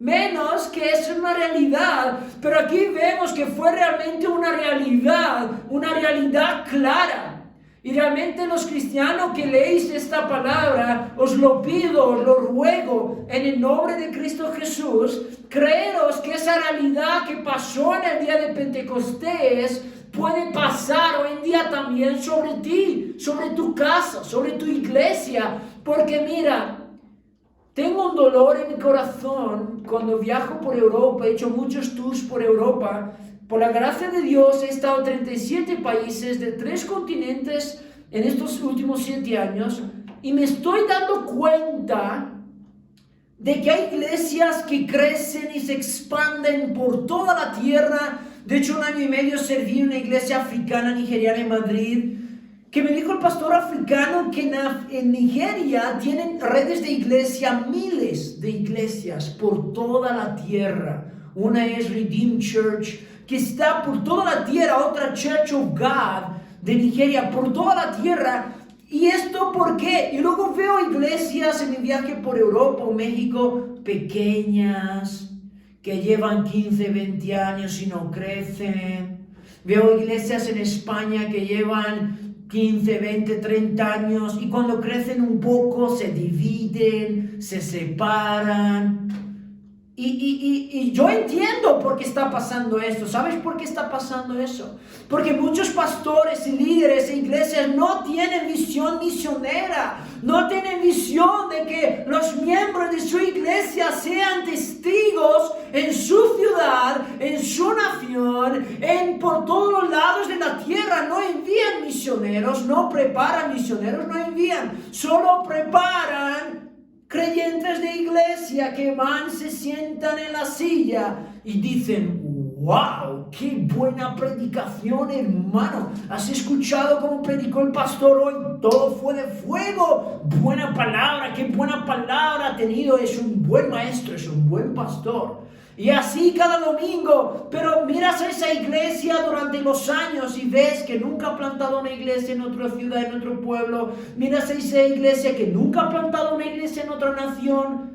menos que es una realidad, pero aquí vemos que fue realmente una realidad clara. Y realmente los cristianos que leéis esta palabra, os lo pido, os lo ruego, en el nombre de Cristo Jesús, creeros que esa realidad que pasó en el día de Pentecostés puede pasar hoy en día también sobre ti, sobre tu casa, sobre tu iglesia, porque mira, tengo un dolor en mi corazón cuando viajo por Europa, he hecho muchos tours por Europa. Por la gracia de Dios he estado en 37 países de 3 continentes en estos últimos 7 años y me estoy dando cuenta de que hay iglesias que crecen y se expanden por toda la tierra. De hecho, 1 año y medio serví en una iglesia africana nigeriana en Madrid, que me dijo el pastor africano que en Nigeria tienen redes de iglesia, miles de iglesias por toda la tierra. Una es Redeemed Church, que está por toda la tierra, otra Church of God de Nigeria, por toda la tierra. ¿Y esto por qué? Y luego veo iglesias en mi viaje por Europa o México, pequeñas, que llevan 15, 20 años y no crecen. Veo iglesias en España que llevan 15, 20, 30 años y cuando crecen un poco se dividen, se separan. Y yo entiendo por qué está pasando esto. ¿Sabes por qué está pasando eso? Porque muchos pastores y líderes e iglesias no tienen visión misionera. No tienen visión de que los miembros de su iglesia sean testigos en su ciudad, en su nación, por todos los lados de la tierra. No envían misioneros, no preparan misioneros, no envían. Solo preparan creyentes de iglesia que van, se sientan en la silla y dicen: ¡wow! ¡Qué buena predicación, hermano! ¿Has escuchado cómo predicó el pastor hoy? Todo fue de fuego. Buena palabra, qué buena palabra ha tenido. Es un buen maestro, es un buen pastor. Y así cada domingo, pero miras a esa iglesia durante los años y ves que nunca ha plantado una iglesia en otra ciudad, en otro pueblo. Miras a esa iglesia que nunca ha plantado una iglesia en otra nación.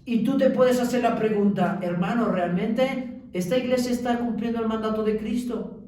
Y tú te puedes hacer la pregunta: hermano, ¿realmente esta iglesia está cumpliendo el mandato de Cristo?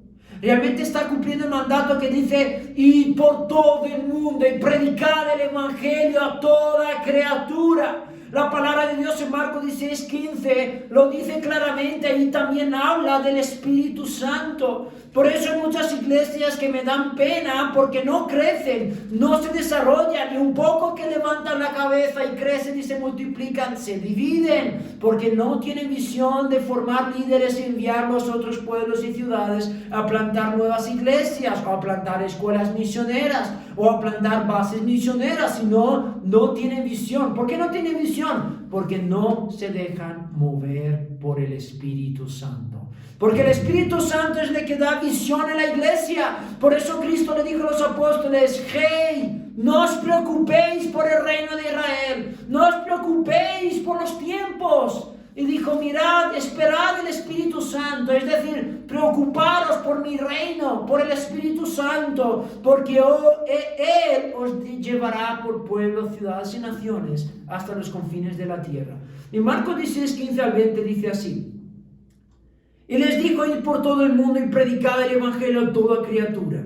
¿Realmente está cumpliendo el mandato que dice: y por todo el mundo y predicar el evangelio a toda criatura? La palabra de Dios en Marcos 16:15 lo dice claramente, ahí también habla del Espíritu Santo. Por eso hay muchas iglesias que me dan pena porque no crecen, no se desarrollan, y un poco que levantan la cabeza y crecen y se multiplican, se dividen porque no tienen visión de formar líderes y enviarlos a otros pueblos y ciudades a plantar nuevas iglesias o a plantar escuelas misioneras o a plantar bases misioneras, sino no tienen visión. ¿Por qué no tienen visión? Porque no se dejan mover por el Espíritu Santo. Porque el Espíritu Santo es el que da visión en la iglesia. Por eso Cristo le dijo a los apóstoles: hey, no os preocupéis por el reino de Israel, no os preocupéis por los tiempos. Y dijo: mirad, esperad el Espíritu Santo, es decir, preocuparos por mi reino, por el Espíritu Santo, porque Él os llevará por pueblos, ciudades y naciones hasta los confines de la tierra. Y Marcos 16:15 al 20 dice así: y les dijo: id por todo el mundo y predicad el evangelio a toda criatura.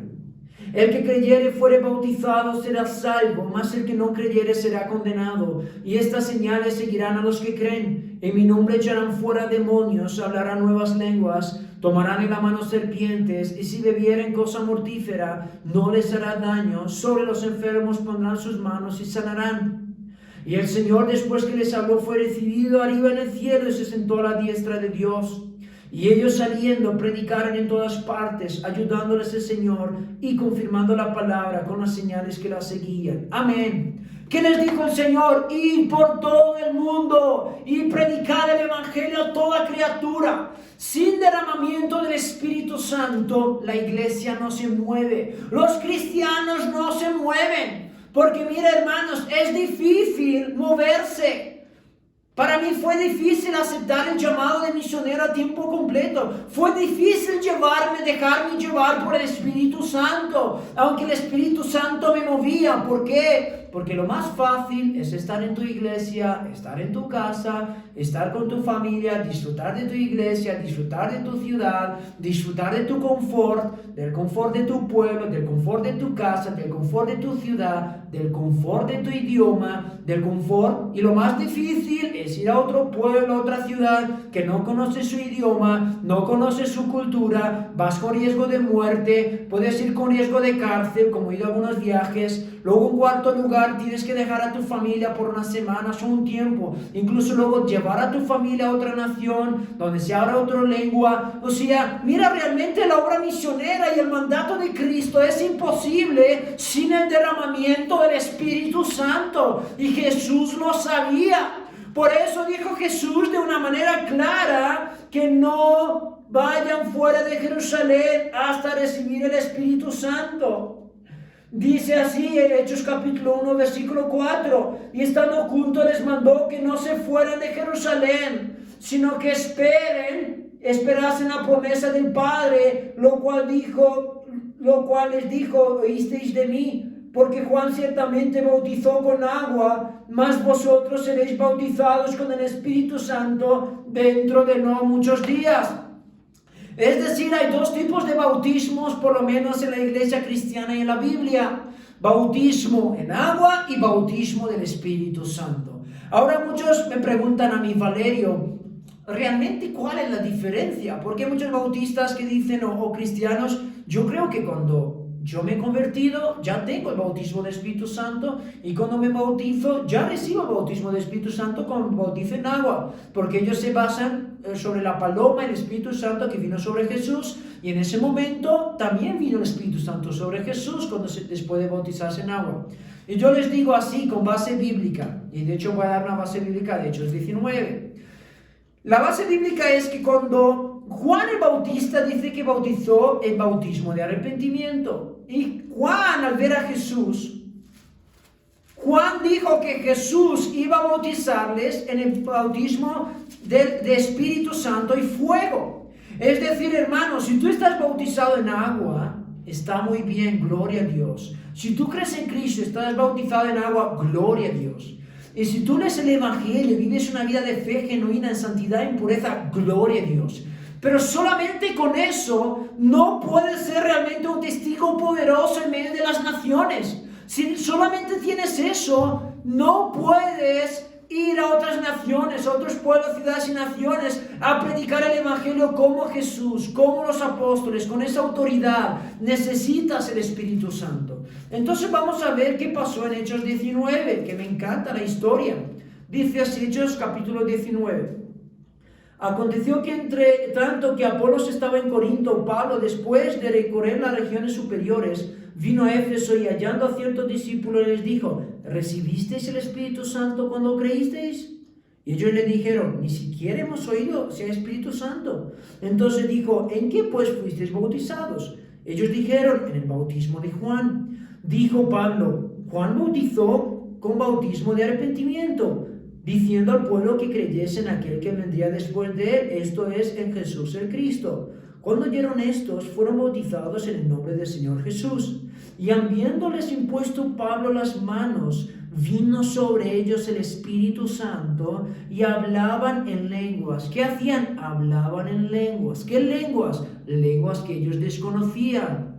El que creyere fuere bautizado será salvo, mas el que no creyere será condenado. Y estas señales seguirán a los que creen: en mi nombre echarán fuera demonios, hablarán nuevas lenguas, tomarán en la mano serpientes, y si bebieren cosa mortífera no les hará daño. Sobre los enfermos pondrán sus manos y sanarán. Y el Señor, después que les habló, fue recibido arriba en el cielo y se sentó a la diestra de Dios. Y ellos saliendo predicaron en todas partes, ayudándoles el Señor y confirmando la palabra con las señales que la seguían. Amén. ¿Qué les dijo el Señor? Ir por todo el mundo y predicar el evangelio a toda criatura. Sin derramamiento del Espíritu Santo, la iglesia no se mueve. Los cristianos no se mueven. Porque mira, hermanos, es difícil moverse. Para mí fue difícil aceptar el llamado de misionero a tiempo completo. Fue difícil dejarme llevar por el Espíritu Santo, aunque el Espíritu Santo me movía. ¿Por qué? Porque lo más fácil es estar en tu iglesia, estar en tu casa, estar con tu familia, disfrutar de tu iglesia, disfrutar de tu ciudad, disfrutar de tu confort, del confort de tu pueblo, del confort de tu casa, del confort de tu ciudad, del confort de tu idioma, del confort. Y lo más difícil es ir a otro pueblo, a otra ciudad que no conoce su idioma, no conoce su cultura, vas con riesgo de muerte, puedes ir con riesgo de cárcel, como he ido a algunos viajes. Luego, en cuarto lugar, tienes que dejar a tu familia por unas semanas o un tiempo. Incluso luego llevar a tu familia a otra nación, donde se habla otra lengua. O sea, mira, realmente la obra misionera y el mandato de Cristo es imposible sin el derramamiento del Espíritu Santo. Y Jesús lo sabía. Por eso dijo Jesús de una manera clara que no vayan fuera de Jerusalén hasta recibir el Espíritu Santo. Dice así en Hechos capítulo 1 versículo 4: y estando juntos les mandó que no se fueran de Jerusalén, sino que esperasen la promesa del Padre, lo cual les dijo: oísteis de mí, porque Juan ciertamente bautizó con agua, mas vosotros seréis bautizados con el Espíritu Santo dentro de no muchos días. Es decir, hay dos tipos de bautismos, por lo menos en la iglesia cristiana y en la Biblia: bautismo en agua y bautismo del Espíritu Santo. Ahora muchos me preguntan a mí: Valerio, ¿realmente cuál es la diferencia? Porque hay muchos bautistas que dicen, o cristianos: yo creo que cuando yo me he convertido, ya tengo el bautismo del Espíritu Santo, y cuando me bautizo, ya recibo el bautismo del Espíritu Santo cuando me bautizo en agua, porque ellos se basan sobre la paloma, el Espíritu Santo que vino sobre Jesús, y en ese momento también vino el Espíritu Santo sobre Jesús después de bautizarse en agua. Y yo les digo así, con base bíblica, y de hecho voy a dar una base bíblica de Hechos 19. La base bíblica es que cuando Juan el Bautista dice que bautizó el bautismo de arrepentimiento, y Juan, al ver a Jesús, Juan dijo que Jesús iba a bautizarles en el bautismo de Espíritu Santo y fuego. Es decir, hermanos, si tú estás bautizado en agua, está muy bien, gloria a Dios. Si tú crees en Cristo, estás bautizado en agua, gloria a Dios. Y si tú lees el Evangelio, vives una vida de fe genuina, en santidad y en pureza, gloria a Dios. Pero solamente con eso no puedes ser realmente un testigo poderoso en medio de las naciones. Si solamente tienes eso, no puedes ir a otras naciones, a otros pueblos, ciudades y naciones, a predicar el Evangelio como Jesús, como los apóstoles, con esa autoridad. Necesitas el Espíritu Santo. Entonces vamos a ver qué pasó en Hechos 19, que me encanta la historia. Dice así, Hechos capítulo 19. Aconteció que entre tanto que Apolos estaba en Corinto, Pablo, después de recorrer las regiones superiores, vino a Éfeso, y hallando a ciertos discípulos les dijo: ¿recibisteis el Espíritu Santo cuando creísteis? Y ellos le dijeron: ni siquiera hemos oído si hay Espíritu Santo. Entonces dijo: ¿en qué pues fuisteis bautizados? Ellos dijeron: en el bautismo de Juan. Dijo Pablo: Juan bautizó con bautismo de arrepentimiento, diciendo al pueblo que creyese en aquel que vendría después de él, esto es, en Jesús el Cristo. Cuando oyeron estos, fueron bautizados en el nombre del Señor Jesús. Y habiéndoles impuesto Pablo las manos, vino sobre ellos el Espíritu Santo, y hablaban en lenguas. ¿Qué hacían? Hablaban en lenguas. ¿Qué lenguas? Lenguas que ellos desconocían.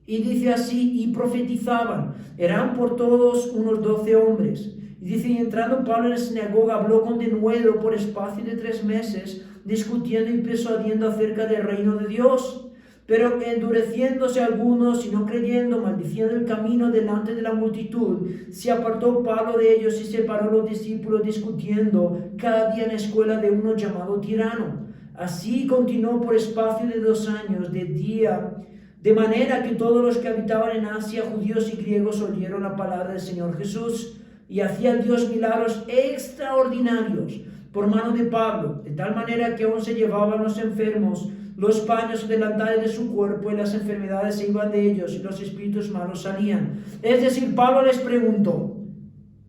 Y dice así: y profetizaban. Eran por todos unos 12 hombres. Y dice: y entrando Pablo en la sinagoga, habló con denuedo por espacio de 3 meses, discutiendo y persuadiendo acerca del reino de Dios. Pero endureciéndose algunos y no creyendo, maldiciendo el camino delante de la multitud, se apartó Pablo de ellos y separó a los discípulos, discutiendo cada día en la escuela de uno llamado Tirano. Así continuó por espacio de 2 años, de manera que todos los que habitaban en Asia, judíos y griegos, oyeron la palabra del Señor Jesús. Y hacía Dios milagros extraordinarios por mano de Pablo, de tal manera que aún se llevaban los enfermos los paños delantales de su cuerpo, y las enfermedades se iban de ellos, y los espíritus malos salían. Es decir, Pablo les preguntó: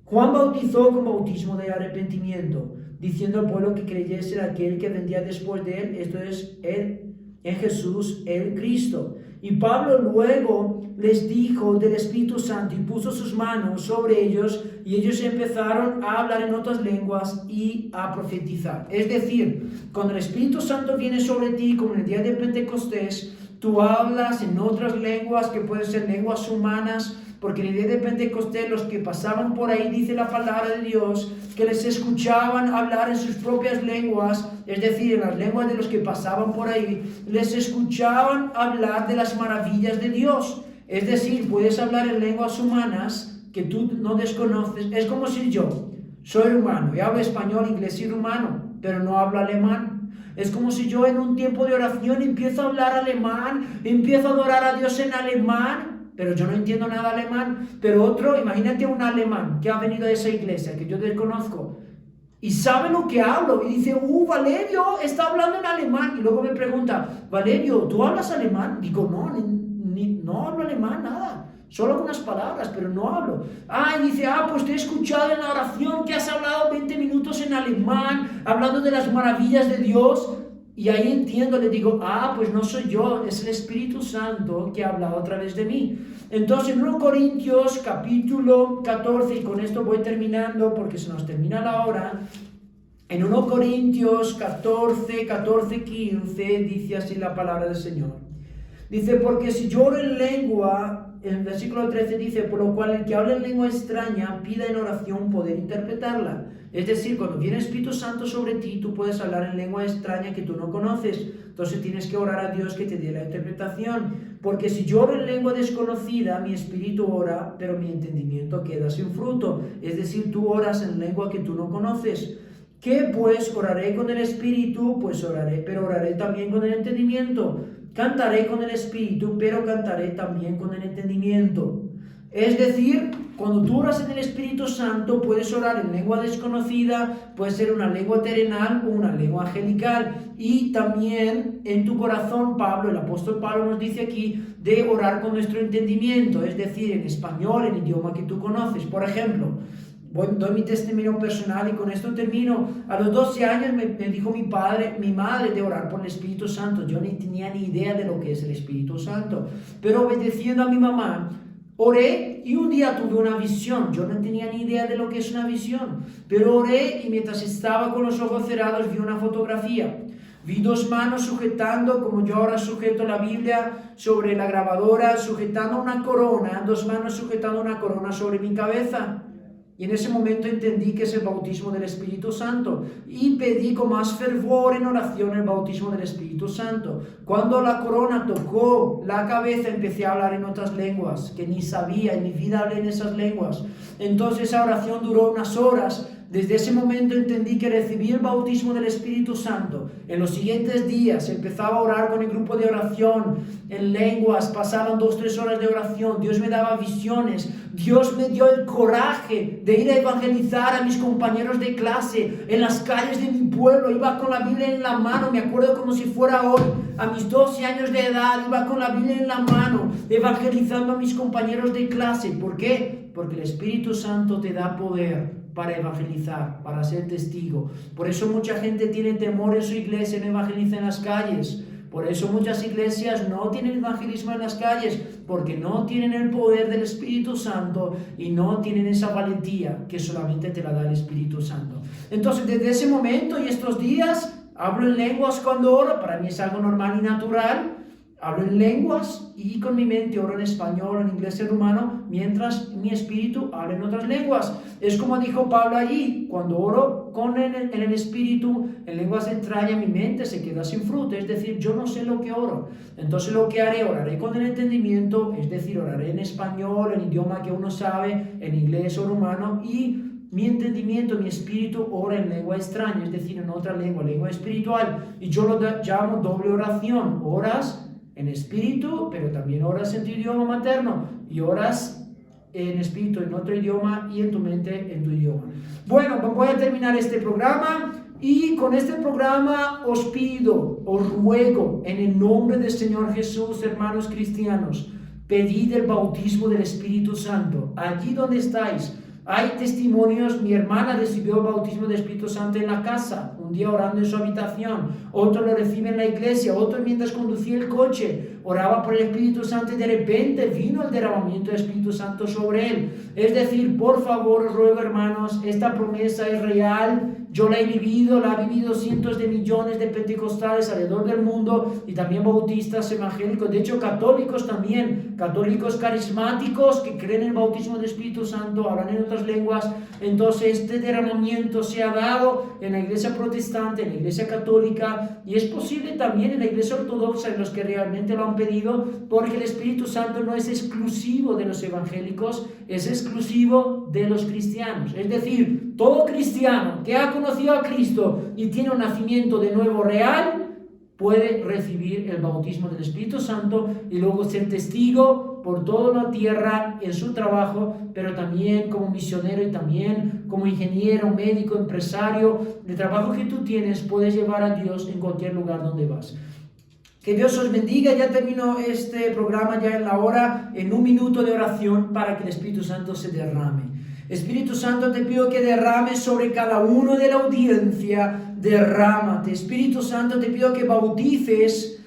Juan bautizó con bautismo de arrepentimiento, diciendo al pueblo que creyese en aquel que vendría después de él, esto es, en Jesús, el Cristo. Y Pablo luego les dijo del Espíritu Santo y puso sus manos sobre ellos y ellos empezaron a hablar en otras lenguas y a profetizar. Es decir, cuando el Espíritu Santo viene sobre ti, como en el día de Pentecostés, tú hablas en otras lenguas que pueden ser lenguas humanas, porque en el día de Pentecostés los que pasaban por ahí, dice la palabra de Dios, que les escuchaban hablar en sus propias lenguas, es decir, en las lenguas de los que pasaban por ahí, les escuchaban hablar de las maravillas de Dios. Es decir, puedes hablar en lenguas humanas que tú no desconoces. Es como si yo soy rumano y hablo español, inglés y rumano, pero no hablo alemán. Es como si yo en un tiempo de oración empiezo a hablar alemán, empiezo a adorar a Dios en alemán, pero yo no entiendo nada alemán. Pero otro, imagínate un alemán que ha venido a esa iglesia que yo desconozco y sabe lo que hablo y dice, Valerio está hablando en alemán, y luego me pregunta, Valerio, ¿tú hablas alemán? Digo, no hablo alemán, nada, solo algunas palabras, pero no hablo. Y dice, pues te he escuchado en la oración que has hablado 20 minutos en alemán, hablando de las maravillas de Dios. Y ahí entiendo, le digo, pues no soy yo, es el Espíritu Santo que ha hablado a través de mí. Entonces, en 1 Corintios capítulo 14, y con esto voy terminando porque se nos termina la hora. En 1 Corintios 14, 15, dice así la palabra del Señor. Dice, porque si yo oro en lengua, en el versículo 13 dice, por lo cual el que habla en lengua extraña pida en oración poder interpretarla. Es decir, cuando viene el Espíritu Santo sobre ti, tú puedes hablar en lengua extraña que tú no conoces. Entonces tienes que orar a Dios que te dé la interpretación. Porque si yo oro en lengua desconocida, mi espíritu ora, pero mi entendimiento queda sin fruto. Es decir, tú oras en lengua que tú no conoces. ¿Qué pues? ¿Oraré con el espíritu? Pues oraré, pero oraré también con el entendimiento. Cantaré con el espíritu, pero cantaré también con el entendimiento. Es decir, cuando tú oras en el Espíritu Santo, puedes orar en lengua desconocida, puede ser una lengua terrenal o una lengua angelical. Y también en tu corazón, el apóstol Pablo nos dice aquí, de orar con nuestro entendimiento, es decir, en español, en idioma que tú conoces. Por ejemplo, doy mi testimonio personal y con esto termino. A los 12 años me dijo mi madre de orar por el Espíritu Santo. Yo ni tenía ni idea de lo que es el Espíritu Santo, pero obedeciendo a mi mamá, oré y un día tuve una visión. Yo no tenía ni idea de lo que es una visión, pero oré y mientras estaba con los ojos cerrados vi una fotografía. Vi dos manos sujetando, como yo ahora sujeto la Biblia sobre la grabadora, sujetando una corona, dos manos sujetando una corona sobre mi cabeza. Y en ese momento entendí que es el bautismo del Espíritu Santo y pedí con más fervor en oración el bautismo del Espíritu Santo. Cuando la corona tocó la cabeza, empecé a hablar en otras lenguas que ni sabía, en mi vida hablé en esas lenguas. Entonces esa oración duró unas horas. Desde ese momento entendí que recibí el bautismo del Espíritu Santo. En los siguientes días empezaba a orar con el grupo de oración en lenguas, pasaban 2-3 horas de oración, Dios me daba visiones, Dios me dio el coraje de ir a evangelizar a mis compañeros de clase en las calles de mi pueblo. Iba con la Biblia en la mano, me acuerdo como si fuera hoy, a mis 12 años de edad, iba con la Biblia en la mano, evangelizando a mis compañeros de clase. ¿Por qué? Porque el Espíritu Santo te da poder para evangelizar, para ser testigo. Por eso mucha gente tiene temor en su iglesia, no evangeliza en las calles. Por eso muchas iglesias no tienen evangelismo en las calles, porque no tienen el poder del Espíritu Santo y no tienen esa valentía que solamente te la da el Espíritu Santo. Entonces, desde ese momento y estos días, hablo en lenguas cuando oro. Para mí es algo normal y natural. Hablo en lenguas y con mi mente oro en español, en inglés, en rumano, mientras mi espíritu habla en otras lenguas. Es como dijo Pablo allí, cuando oro en el espíritu, en lenguas extrañas, mi mente se queda sin fruto, es decir, yo no sé lo que oro. Entonces lo que haré, oraré con el entendimiento, es decir, oraré en español, en idioma que uno sabe, en inglés o rumano, y mi entendimiento, mi espíritu ora en lengua extraña, es decir, en otra lengua espiritual. Y yo lo llamo doble oración. Oras en espíritu, pero también oras en tu idioma materno y oras en espíritu en otro idioma y en tu mente en tu idioma. Bueno, voy a terminar este programa y con este programa os pido, os ruego en el nombre del Señor Jesús, hermanos cristianos, pedid el bautismo del Espíritu Santo. Allí donde estáis, Hay testimonios, mi hermana recibió el bautismo del Espíritu Santo en la casa, un día orando en su habitación, otro lo recibe en la iglesia, otro mientras conducía el coche, oraba por el Espíritu Santo y de repente vino el derramamiento del Espíritu Santo sobre él. Es decir, por favor, os ruego, hermanos, esta promesa es real. Yo la he vivido, la han vivido cientos de millones de pentecostales alrededor del mundo y también bautistas evangélicos, de hecho católicos también, católicos carismáticos que creen en el bautismo del Espíritu Santo, hablan en otras lenguas. Entonces este derramamiento se ha dado en la iglesia protestante, en la iglesia católica, y es posible también en la iglesia ortodoxa, en los que realmente lo han pedido, porque el Espíritu Santo no es exclusivo de los evangélicos, es exclusivo de los cristianos. Es decir, todo cristiano que ha conocido a Cristo y tiene un nacimiento de nuevo real puede recibir el bautismo del Espíritu Santo y luego ser testigo por toda la tierra en su trabajo, pero también como misionero y también como ingeniero, médico, empresario. El trabajo que tú tienes puedes llevar a Dios en cualquier lugar donde vas. Que Dios os bendiga. Ya termino este programa ya en la hora, en un minuto de oración para que el Espíritu Santo se derrame. Espíritu Santo, te pido que derrames sobre cada uno de la audiencia, derrámate. Espíritu Santo, te pido que bautices.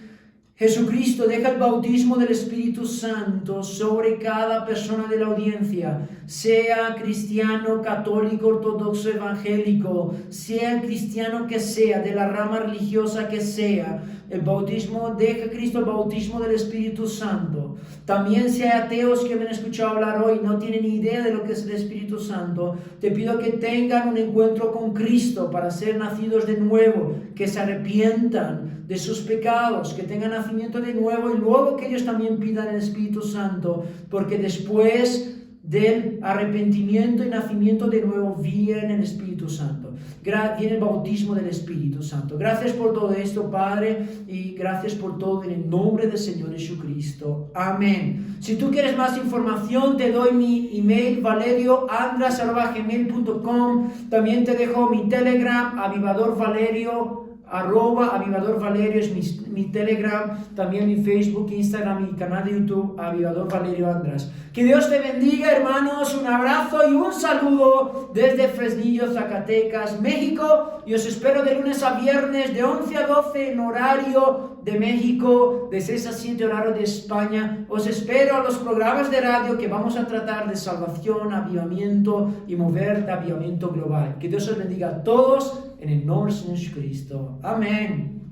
Jesucristo, deja el bautismo del Espíritu Santo sobre cada persona de la audiencia, sea cristiano, católico, ortodoxo, evangélico, sea el cristiano que sea, de la rama religiosa que sea. El bautismo, deja Cristo el bautismo del Espíritu Santo. También si hay ateos que me han escuchado hablar hoy, no tienen ni idea de lo que es el Espíritu Santo, te pido que tengan un encuentro con Cristo para ser nacidos de nuevo, que se arrepientan de sus pecados, que tengan nacimiento de nuevo y luego que ellos también pidan el Espíritu Santo, porque después del arrepentimiento y nacimiento de nuevo viene el Espíritu Santo, viene el bautismo del Espíritu Santo. Gracias por todo esto, Padre, y gracias por todo en el nombre del Señor Jesucristo. Amén. Si tú quieres más información, te doy mi email, valerioandras@gmail.com. También te dejo mi Telegram, avivadorvalerio, @avivadorvalerio es mi Telegram, también mi Facebook, Instagram y canal de YouTube, Avivador Valerio Andras. Que Dios te bendiga, hermanos, un abrazo y un saludo desde Fresnillo, Zacatecas, México, y os espero de lunes a viernes de 11 a 12 en horario de México, de 6 a 7 horario de España. Os espero a los programas de radio que vamos a tratar de salvación, avivamiento y mover de avivamiento global. Que Dios os bendiga a todos en el nombre de Jesucristo. Amén.